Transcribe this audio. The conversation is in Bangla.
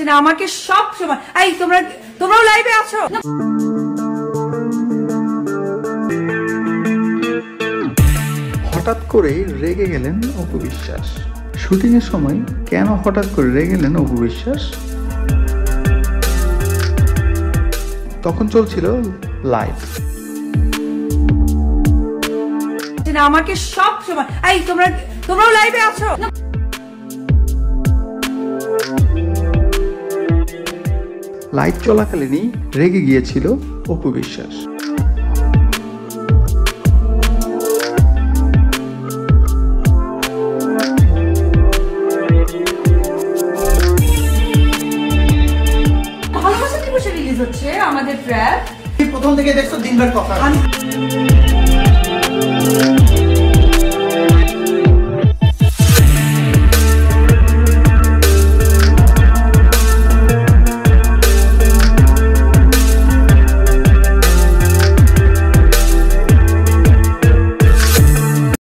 আমাকে সব সময় এই তোমরাও লাইভে আছো। হঠাৎ করে রেগে গেলেন অপু বিশ্বাস। শুটিং এর সময় কেন হঠাৎ করে রেগে গেলেন অপু বিশ্বাস? তখন চলছিল লাইভ। আমাকে সব সময় এই তোমরাও লাইভে আছো। লাইভ চলাকালীনই রেগে গিয়েছিল অপু বিশ্বাস। ভালোবাসা দিবসে রিলিজ হচ্ছে আমাদের ট্র্যাক। প্রথম থেকে দেখছো দিনভর কথা।